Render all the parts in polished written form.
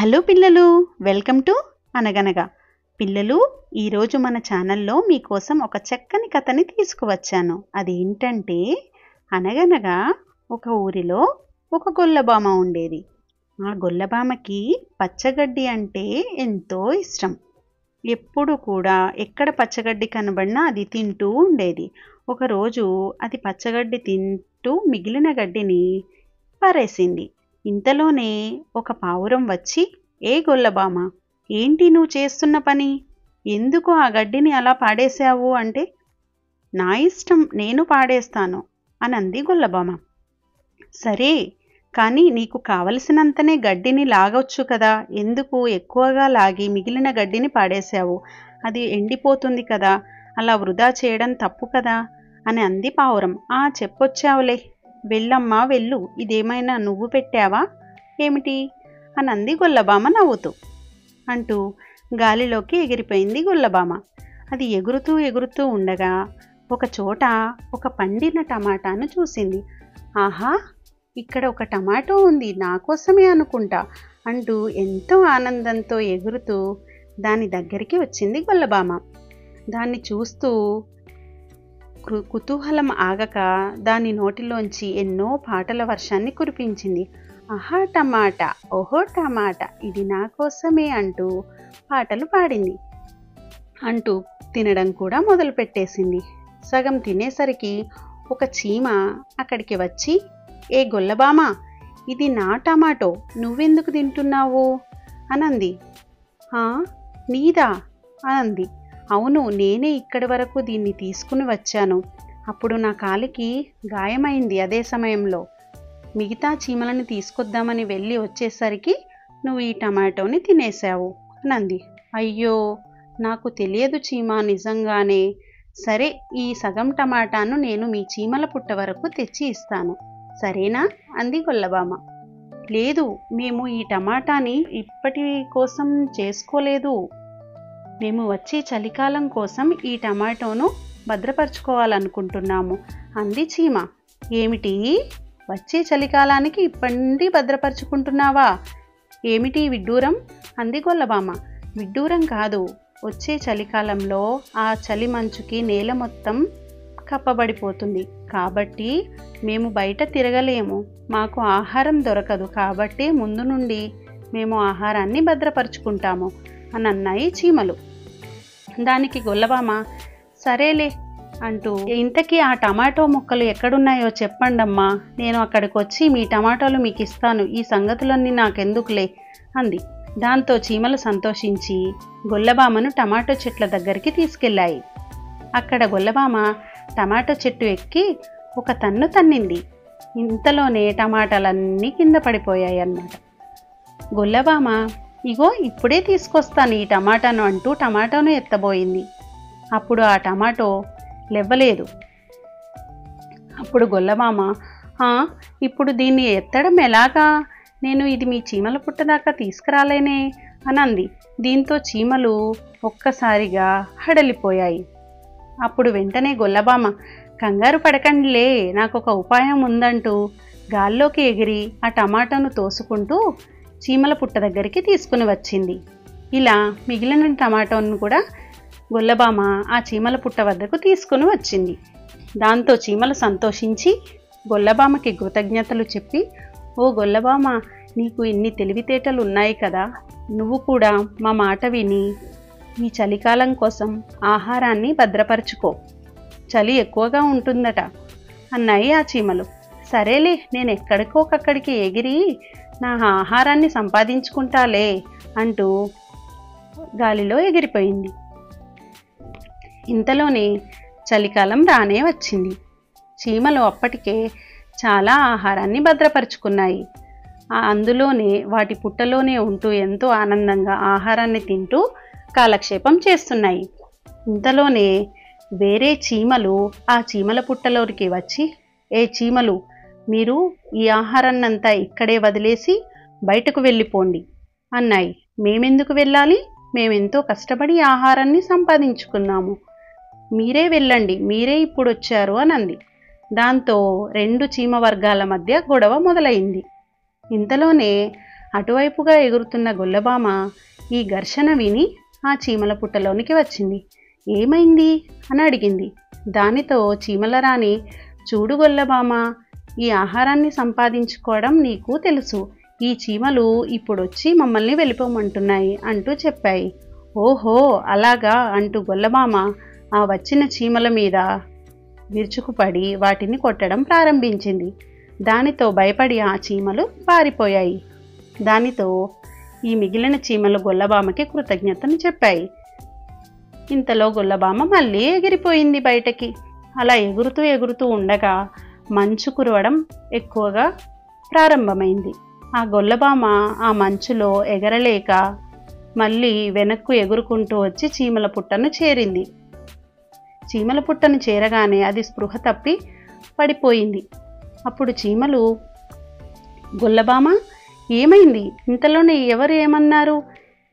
Hello పిల్లలు, welcome to అనగనగా. పిల్లలు, ఈరోజు మన ఛానల్లో మీకోసం ఒక చక్కని కథని తీసుకువచ్చాను. అదేంటంటే, అనగనగా ఒక ఊరిలో ఒక గొల్లబామ ఉండేది. ఆ గొల్లబామకి పచ్చగడ్డి అంటే ఎంతో ఇష్టం. ఎప్పుడు కూడా ఎక్కడ పచ్చగడ్డి కనబడినా అది తింటూ ఉండేది. ఒకరోజు అది పచ్చగడ్డి తింటూ మిగిలిన గడ్డిని పారేసింది. ఇంతలోనే ఒక పావురం వచ్చి, ఏ గొల్లబామ, ఏంటి నువ్వు చేస్తున్న పని? ఎందుకు ఆ గడ్డిని అలా పాడేశావు అంటే, నా ఇష్టం, నేను పాడేస్తాను అనంది గొల్లబామ. సరే, కానీ నీకు కావలసినంతనే గడ్డిని లాగొచ్చు కదా, ఎందుకు ఎక్కువగా లాగి మిగిలిన గడ్డిని పాడేశావు? అది ఎండిపోతుంది కదా, అలా వృధా చేయడం తప్పు కదా అని అంది పావురం. చెప్పొచ్చావులే, వెళ్ళమ్మా వెళ్ళు, ఇదేమైనా నువ్వు పెట్టావా ఏమిటి అని అంది గొల్లబామ నవ్వుతూ. అంటూ గాలిలోకి ఎగిరిపోయింది గొల్లబామ. అది ఎగురుతూ ఎగురుతూ ఉండగా ఒక చోట ఒక పండిన టమాటాను చూసింది. ఆహా, ఇక్కడ ఒక టమాటో ఉంది, నా కోసమే అనుకుంటా అంటూ ఎంతో ఆనందంతో ఎగురుతూ దాని దగ్గరికి వచ్చింది గొల్లబామ. దాన్ని చూస్తూ కుతూహలం ఆగక దాని నోటిలోంచి ఎన్నో పాటల వర్షాన్ని కురిపించింది. ఆహా టమాటా, ఓహో టమాటా, ఇది నా కోసమే అంటూ పాటలు పాడింది. అంటూ తినడం కూడా మొదలుపెట్టేసింది. సగం తినేసరికి ఒక చీమ అక్కడికి వచ్చి, ఏ గొల్లబామ, ఇది నా టమాటో, నువ్వెందుకు తింటున్నావు అనంది. నీదా అనంది. అవును, నేనే ఇక్కడి వరకు దీన్ని తీసుకుని వచ్చాను. అప్పుడు నా కాలికి గాయమైంది. అదే సమయంలో మిగతా చీమలను తీసుకొద్దామని వెళ్ళి వచ్చేసరికి నువ్వు ఈ టమాటోని తినేశావు అనంది. అయ్యో, నాకు తెలియదు చీమ, నిజంగానే. సరే, ఈ సగం టమాటాను నేను మీ చీమల పుట్ట వరకు తెచ్చి ఇస్తాను, సరేనా అంది గొల్లబామ. లేదు, మేము ఈ టమాటాని ఇప్పటి కోసం చేసుకోలేదు, మేము వచ్చే చలికాలం కోసం ఈ టమాటోను భద్రపరచుకోవాలనుకుంటున్నాము అంది చీమ. ఏమిటి, వచ్చే చలికాలానికి ఇప్పటి నుండి భద్రపరుచుకుంటున్నావా? ఏమిటి విడ్డూరం అంది గొల్లబామ. విడ్డూరం కాదు, వచ్చే చలికాలంలో ఆ చలి మంచుకి నేల మొత్తం కప్పబడిపోతుంది, కాబట్టి మేము బయట తిరగలేము, మాకు ఆహారం దొరకదు, కాబట్టి ముందు నుండి మేము ఆహారాన్ని భద్రపరుచుకుంటాము అని అన్నాయి చీమలు. దానికి గొల్లబామ సరేలే అంటూ, ఇంతకీ ఆ టమాటో ముక్కలు ఎక్కడున్నాయో చెప్పండమ్మా, నేను అక్కడికి వచ్చి మీ టమాటోలు మీకు ఇస్తాను, ఈ సంగతులన్నీ నాకెందుకులే అంది. దాంతో చీమలు సంతోషించి గొల్లబామను టమాటో చెట్ల దగ్గరికి తీసుకెళ్ళాయి. అక్కడ గొల్లబామ టమాటో చెట్టు ఎక్కి ఒక తన్ను తన్నింది. ఇంతలోనే టమాటాలన్నీ కింద పడిపోయాయి అన్నమాట. గొల్లబామ, ఇగో ఇప్పుడే తీసుకొస్తాను ఈ టమాటాను అంటూ టమాటోను ఎత్తబోయింది. అప్పుడు ఆ టమాటో లేవలేదు. అప్పుడు గొల్లబామ, ఇప్పుడు దీన్ని ఎత్తడం ఎలాగా, నేను ఇది మీ చీమల పుట్టదాకా తీసుకురాలేనే అనంది. దీంతో చీమలు ఒక్కసారిగా హడలిపోయాయి. అప్పుడు వెంటనే గొల్లబామ, కంగారు పడకండిలే, నాకు ఒక ఉపాయం ఉందంటూ గాల్లోకి ఎగిరి ఆ టమాటాను తోసుకుంటూ చీమల పుట్ట దగ్గరికి తీసుకుని వచ్చింది. ఇలా మిగిలిన టమాటోను కూడా గొల్లబామ ఆ చీమల పుట్ట వద్దకు తీసుకుని వచ్చింది. దాంతో చీమలు సంతోషించి గొల్లబామకి కృతజ్ఞతలు చెప్పి, ఓ గొల్లబామ, నీకు ఇన్ని తెలివితేటలు ఉన్నాయి కదా, నువ్వు కూడా మా మాట విని ఈ చలికాలం కోసం ఆహారాన్ని భద్రపరచుకో, చలి ఎక్కువగా ఉంటుందట అన్నాయి ఆ చీమలు. సరేలే, నేను ఎక్కడికోకక్కడికి ఎగిరి నా ఆహారాన్ని సంపాదించుకుంటాలే అంటూ గాలిలో ఎగిరిపోయింది. ఇంతలోనే చలికాలం రానే వచ్చింది. చీమలు అప్పటికే చాలా ఆహారాన్ని భద్రపరుచుకున్నాయి. అందులోనే వాటి పుట్టలోనే ఉంటూ ఎంతో ఆనందంగా ఆహారాన్ని తింటూ కాలక్షేపం చేస్తున్నాయి. ఇంతలోనే వేరే చీమలు ఆ చీమల పుట్టలోకి వచ్చి, ఏ చీమలు, మీరు ఈ ఆహారాన్నంతా ఇక్కడే వదిలేసి బయటకు వెళ్ళిపోండి అన్నాయి. మేమెందుకు వెళ్ళాలి, మేమెంతో కష్టపడి ఆహారాన్ని సంపాదించుకున్నాము, మీరే వెళ్ళండి, మీరే ఇప్పుడు వచ్చారు అనంది. దాంతో రెండు చీమ వర్గాల మధ్య గొడవ మొదలైంది. ఇంతలోనే అటువైపుగా ఎగురుతున్న గొల్లభామ ఈ ఘర్షణ విని ఆ చీమల పుట్టలోనికి వచ్చింది. ఏమైంది అని అడిగింది. దానితో చీమల రాణి, చూడు గొల్లభామ, ఈ ఆహారాన్ని సంపాదించుకోవడం నీకు తెలుసు. ఈ చీమలు ఇప్పుడొచ్చి మమ్మల్ని వెళ్ళిపోమంటున్నాయి అంటూ చెప్పాయి. ఓహో అలాగా అంటూ గొల్లభామ ఆ వచ్చిన చీమల మీద విరుచుకుపడి వాటిని కొట్టడం ప్రారంభించింది. దానితో భయపడి ఆ చీమలు పారిపోయాయి. దానితో ఈ మిగిలిన చీమలు గొల్లభామకి కృతజ్ఞతను చెప్పాయి. ఇంతలో గొల్లభామ మళ్ళీ ఎగిరిపోయింది బయటకి. అలా ఎగురుతూ ఎగురుతూ ఉండగా మంచు కురవడం ఎక్కువగా ప్రారంభమైంది. ఆ గొల్లభామ ఆ మంచులో ఎగరలేక మళ్ళీ వెనక్కు ఎగురుకుంటూ వచ్చి చీమల పుట్టను చేరింది. చీమల పుట్టను చేరగానే అది స్పృహ తప్పి పడిపోయింది. అప్పుడు చీమలు, గొల్లభామ ఏమైంది? ఇంతలోనే ఎవరు ఏమన్నారు?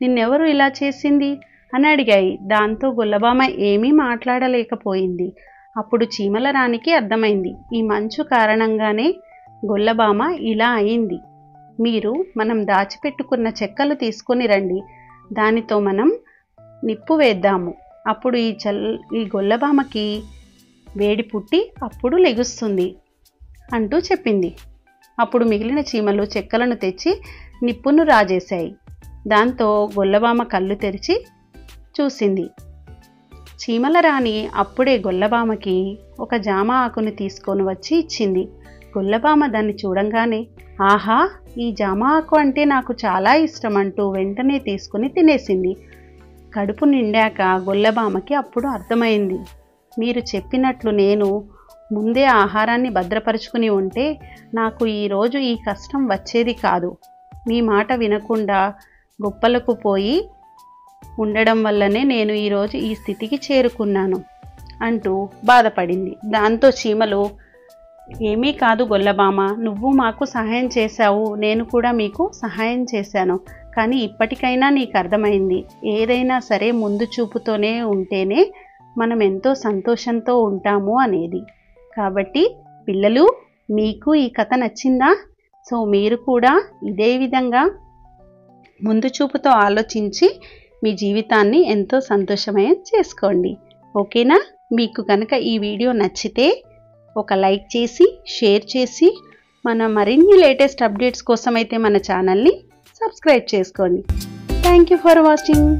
నిన్నెవరు ఇలా చేసింది అని అడిగాయి. దాంతో గొల్లభామ ఏమీ మాట్లాడలేకపోయింది. అప్పుడు చీమల రాణికి అర్థమైంది, ఈ మంచు కారణంగానే గొల్లభామ ఇలా అయింది. మీరు మనం దాచిపెట్టుకున్న చెక్కలు తీసుకొని రండి, దానితో మనం నిప్పు వేద్దాము. అప్పుడు ఈ గొల్లభామకి వేడి పుట్టి అప్పుడు లెగుస్తుంది అంటూ చెప్పింది. అప్పుడు మిగిలిన చీమలు చెక్కలను తెచ్చి నిప్పును రాజేశాయి. దాంతో గొల్లభామ కళ్ళు తెరిచి చూసింది. చీమల రాణి అప్పుడే గొల్లభామకి ఒక జామ ఆకుని తీసుకొని వచ్చి ఇచ్చింది. గొల్లభామ దాన్ని చూడంగానే, ఆహా, ఈ జామ ఆకు అంటే నాకు చాలా ఇష్టం అంటూ వెంటనే తీసుకుని తినేసింది. కడుపు నిండాక గొల్లభామకి అప్పుడు అర్థమైంది, మీరు చెప్పినట్లు నేను ముందే ఆహారాన్ని భద్రపరుచుకుని ఉంటే నాకు ఈరోజు ఈ కష్టం వచ్చేది కాదు. మీ మాట వినకుండా గొప్పలకు పోయి ఉండడం వల్లనే నేను ఈరోజు ఈ స్థితికి చేరుకున్నాను అంటూ బాధపడింది. దాంతో చీమలు, ఏమీ కాదు గొల్లభామ, నువ్వు మాకు సహాయం చేశావు, నేను కూడా మీకు సహాయం చేశాను. కానీ ఇప్పటికైనా నీకు అర్థమైంది, ఏదైనా సరే ముందు చూపుతోనే ఉంటేనే మనం ఎంతో సంతోషంతో ఉంటాము అనేది. కాబట్టి పిల్లలు, మీకు ఈ కథ నచ్చిందా? సో మీరు కూడా ఇదే విధంగా ముందు చూపుతో ఆలోచించి మీ జీవితాన్ని ఎంతో సంతోషమయం చేసుకోండి. ఓకేనా? మీకు కనుక ఈ వీడియో నచ్చితే ఒక లైక్ చేసి షేర్ చేసి మన మరిన్ని లేటెస్ట్ అప్డేట్స్ కోసం అయితే మన ఛానల్ని సబ్స్క్రైబ్ చేసుకోండి. Thank you for watching.